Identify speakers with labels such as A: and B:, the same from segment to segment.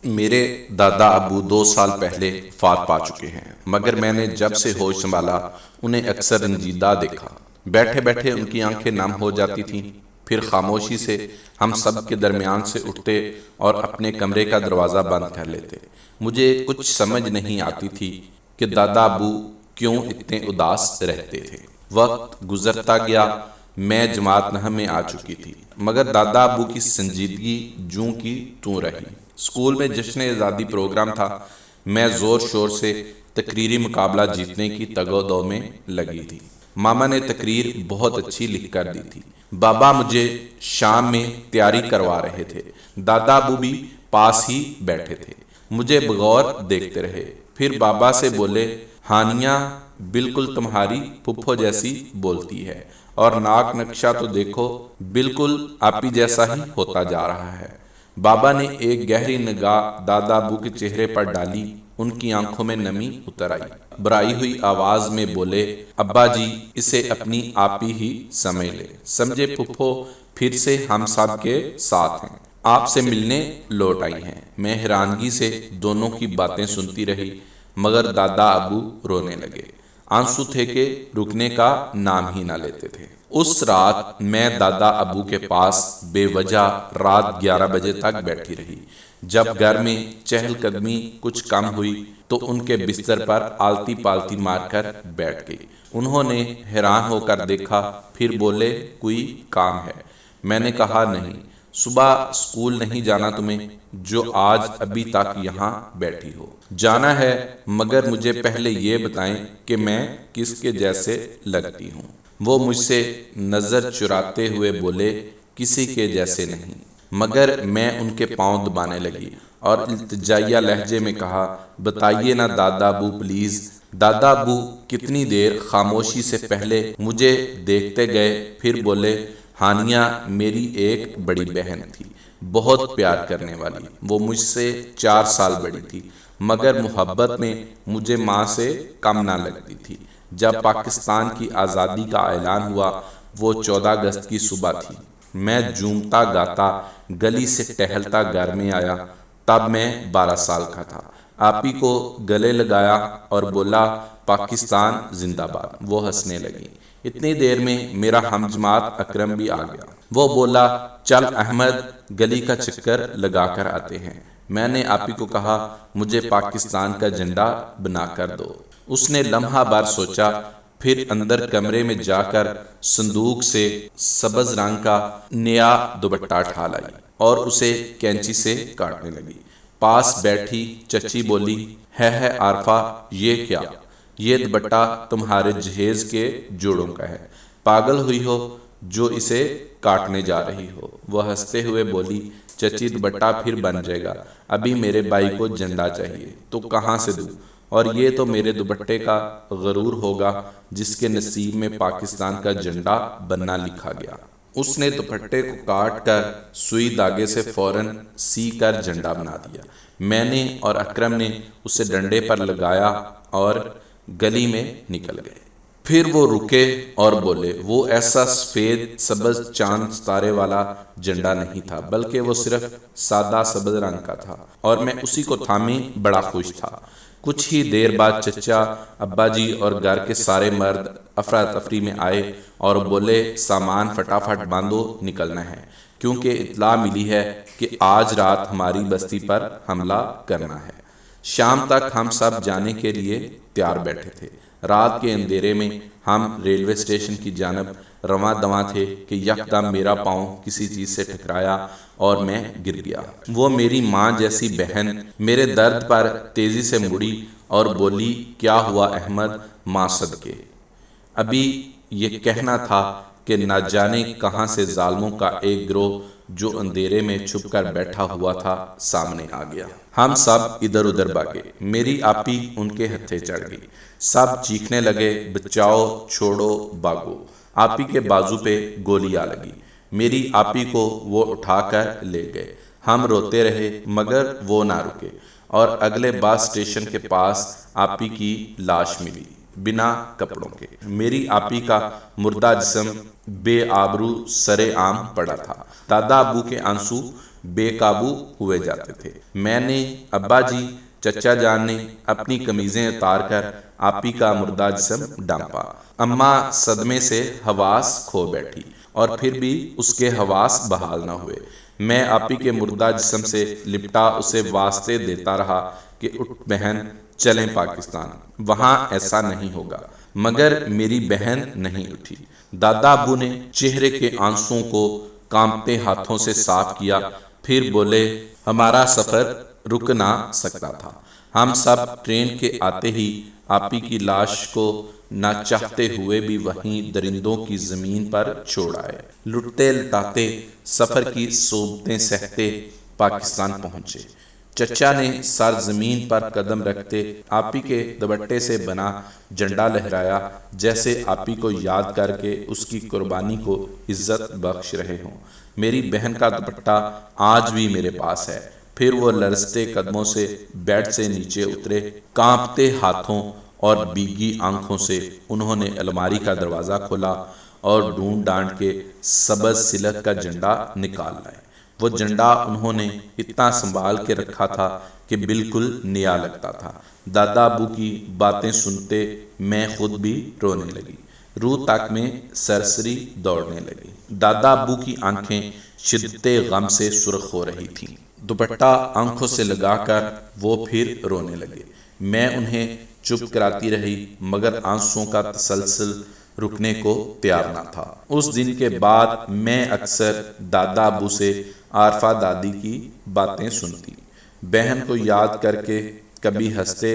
A: میرے دادا ابو 2 سال پہلے فات پا چکے ہیں، مگر میں نے جب سے ہوش سنبھالا انہیں اکثر رنجیدہ دیکھا۔ بیٹھے بیٹھے ان کی آنکھیں نم ہو جاتی تھیں، پھر خاموشی سے ہم سب کے درمیان سے اٹھتے اور اپنے کمرے کا دروازہ بند کر لیتے۔ مجھے کچھ سمجھ نہیں آتی تھی کہ دادا ابو کیوں اتنے اداس رہتے تھے۔ وقت گزرتا گیا، میں جماعت نہم میں آ چکی تھی، مگر دادا ابو کی سنجیدگی جوں کی توں رہی۔ اسکول میں جشن آزادی پروگرام تھا، میں زور شور سے تقریری مقابلہ جیتنے کی تگ و دو میں لگی تھی۔ ماما نے تقریر بہت اچھی لکھ کر دی تھی، بابا مجھے شام میں تیاری کروا رہے تھے، دادا ابو بھی پاس ہی بیٹھے تھے، مجھے بغور دیکھتے رہے۔ پھر بابا سے بولے، ہانیہ بالکل تمہاری پھپھو جیسی بولتی ہے، اور ناک نقشہ تو دیکھو، بالکل آپی جیسا ہی ہوتا جا رہا ہے۔ بابا نے ایک گہری نگاہ دادا ابو کے چہرے پر ڈالی، ان کی آنکھوں میں نمی اتر آئی۔ برائی ہوئی آواز میں بولے، ابا جی اسے اپنی آپی ہی سمجھ لے، سمجھے پھپھو پھر سے ہم سب کے ساتھ ہیں، آپ سے ملنے لوٹ آئی ہیں۔ میں حیرانگی سے دونوں کی باتیں سنتی رہی، مگر دادا ابو رونے لگے۔ آنسو تھے کہ رکنے کا نام ہی نہ لیتے تھے۔ اس رات میں دادا ابو کے پاس بے وجہ رات 11 بجے تک بیٹھی رہی۔ جب گھر میں چہل قدمی کچھ کم ہوئی تو ان کے بستر پر آلتی پالتی مار کر بیٹھ گئی۔ انہوں نے حیران ہو کر دیکھا، پھر بولے، کوئی کام ہے؟ میں نے کہا نہیں، صبح اسکول نہیں جانا تمہیں، جو آج ابھی تک یہاں بیٹھی ہو؟ جانا ہے، مگر مجھے پہلے یہ بتائیں کہ میں کس کے جیسے لگتی ہوں؟ وہ مجھ سے نظر چراتے ہوئے بولے، کسی کے جیسے نہیں، مگر میں ان کے پاؤں دبانے لگی اور التجائیہ لہجے میں کہا، بتائیے نا دادا ابو پلیز۔ دادا ابو کتنی دیر خاموشی سے پہلے مجھے دیکھتے گئے، پھر بولے، ہانیہ میری ایک بڑی بہن تھی، بہت پیار کرنے والی، وہ مجھ سے 4 سال بڑی تھی، مگر محبت میں مجھے ماں سے کم نہ لگتی تھی۔ جب پاکستان کی آزادی کا اعلان ہوا، وہ 14 اگست کی صبح تھی، میں جھومتا گاتا گلی سے ٹہلتا گھر میں آیا، تب میں 12 سال کا تھا۔ آپی کو گلے لگایا اور بولا، پاکستان زندہ باد۔ وہ ہنسنے لگی۔ اتنی دیر میں میرا ہم جماعت اکرم بھی آ گیا۔ وہ بولا، چل احمد گلی کا چکر لگا کر آتے ہیں۔ میں نے آپی کو کہا، مجھے پاکستان کا جھنڈا بنا کر دو۔ اس نے لمحہ بھر سوچا، پھر اندر کمرے میں جا کر صندوق سے سبز رنگ کا نیا دوپٹہ اٹھا لائی اور اسے کینچی سے کاٹنے لگی۔ پاس بیٹھی چچی بولی، ہے عارفہ یہ کیا؟ یہ دوپٹہ تمہارے جہیز کے جوڑوں کا ہے، پاگل ہوئی ہو جو اسے کاٹنے جا رہی ہو؟ وہ ہنستے ہوئے بولی، چچی دوپٹہ پھر بن جائے گا، ابھی میرے بھائی کو جھنڈا چاہیے تو کہاں سے دوں؟ اور یہ تو میرے دوپٹے کا غرور ہوگا جس کے نصیب میں پاکستان کا جھنڈا بننا لکھا گیا۔ اس نے دوپٹے کو کاٹ کر سوئی دھاگے سے فوراً سی کر جھنڈا بنا دیا۔ میں نے اور اکرم نے اسے ڈنڈے پر لگایا اور گلی میں نکل گئے۔ پھر وہ رکے اور بولے، وہ ایسا سفید سبز چاند ستارے والا جھنڈا نہیں تھا، بلکہ وہ صرف سادہ سبز رنگ کا تھا، اور میں اسی کو تھامے بڑا خوش تھا۔ کچھ ہی دیر بعد چچا، ابا جی اور گھر کے سارے مرد افراتفری میں آئے اور بولے، سامان فٹافٹ باندھو، نکلنا ہے، کیونکہ اطلاع ملی ہے کہ آج رات ہماری بستی پر حملہ کرنا ہے۔ شام تک ہم سب جانے کے لیے تیار بیٹھے تھے۔ رات کے اندھیرے میں ہم ریلوے اسٹیشن کی جانب رواں دواں تھے کہ یکدم میرا پاؤں کسی چیز سے ٹکرایا اور میں گر گیا۔ وہ میری ماں جیسی بہن میرے درد پر تیزی سے مڑی اور بولی، کیا ہوا احمد؟ ماں صدقے۔ ابھی یہ کہنا تھا کہ نہ جانے کہاں سے ظالموں کا ایک گروہ جو اندھیرے میں چھپ کر بیٹھا ہوا تھا سامنے آ گیا۔ ہم سب ادھر ادھر بھاگے، میری آپی ان کے ہتھے چڑھ گئی، سب چیخنے لگے، بچاؤ، چھوڑو، بھاگو۔ آپی کے بازو پہ گولی آ لگی، میری آپی کو وہ اٹھا کر لے گئے۔ ہم روتے رہے مگر وہ نہ رکے، اور اگلے بس اسٹیشن کے پاس آپی کی لاش ملی، بنا کپڑوں کے۔ میری آپی کا مردہ جسم بے آبرو سرے عام پڑا تھا۔ دادا ابو کے آنسو بے قابو ہوئے جاتے تھے۔ میں نے، ابا جی، چچا جان نے اپنی قمیضیں اتار کر آپی کا مردہ جسم ڈانپا۔ اماں صدمے سے حواس کھو بیٹھی اور پھر بھی اس کے حواس بحال نہ ہوئے۔ میں آپی کے مردہ جسم سے لپٹا اسے واسطے دیتا رہا کہ اٹھ بہن، چلیں پاکستان، وہاں ایسا نہیں ہوگا، مگر میری بہن نہیں اٹھی۔ دادا ابو نے چہرے کے آنسوؤں کو کانپتے ہاتھوں سے صاف کیا، پھر بولے، ہمارا سفر رک نہ سکتا تھا، ہم سب ٹرین کے آتے ہی آپی کی لاش کو نہ چاہتے ہوئے بھی وہیں درندوں کی زمین پر چھوڑ آئے۔ لٹتے لٹاتے سفر کی صعوبتیں سہتے پاکستان پہنچے۔ چچا نے سر زمین پر قدم رکھتے آپی کے دوپٹے سے بنا جھنڈا لہرایا، جیسے آپی کو یاد کر کے اس کی قربانی کو عزت بخش رہے ہوں۔ میری بہن کا دوپٹہ آج بھی میرے پاس ہے۔ پھر وہ لرزتے قدموں سے بیڈ سے نیچے اترے، کانپتے ہاتھوں اور بھیگی آنکھوں سے انہوں نے الماری کا دروازہ کھولا اور ڈھونڈ ڈانڈ کے سبز سلک کا جھنڈا نکال لائے۔ وہ جھنڈا انہوں نے اتنا سنبھال کے رکھا تھا کہ بالکل نیا لگتا تھا۔ دادا ابو کی باتیں سنتے میں خود بھی رونے لگی، روح تک میں سرسری دوڑنے لگی۔ دادا ابو کی آنکھیں شدت غم سے سرخ ہو رہی تھیں۔ دوپٹہ آنکھوں سے لگا کر وہ پھر رونے لگے۔ میں انہیں چپ کراتی رہی، مگر آنسوؤں کا تسلسل رکنے کو تیار نہ تھا۔ اس دن کے بعد میں اکثر دادا ابو سے عارفہ دادی کی باتیں سنتی، بہن کو یاد کر کے کبھی ہنستے،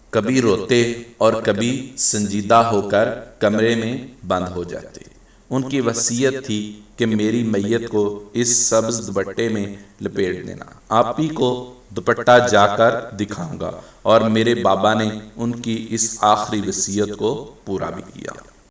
A: کبھی روتے اور کبھی سنجیدہ ہو کر کمرے میں بند ہو جاتے۔ ان کی وصیت تھی کہ میری میت کو اس سبز دوپٹے میں لپیٹ دینا۔ آپی کو دوپٹہ جا کر دکھاؤں گا، اور میرے بابا نے ان کی اس آخری وصیت کو پورا بھی کیا۔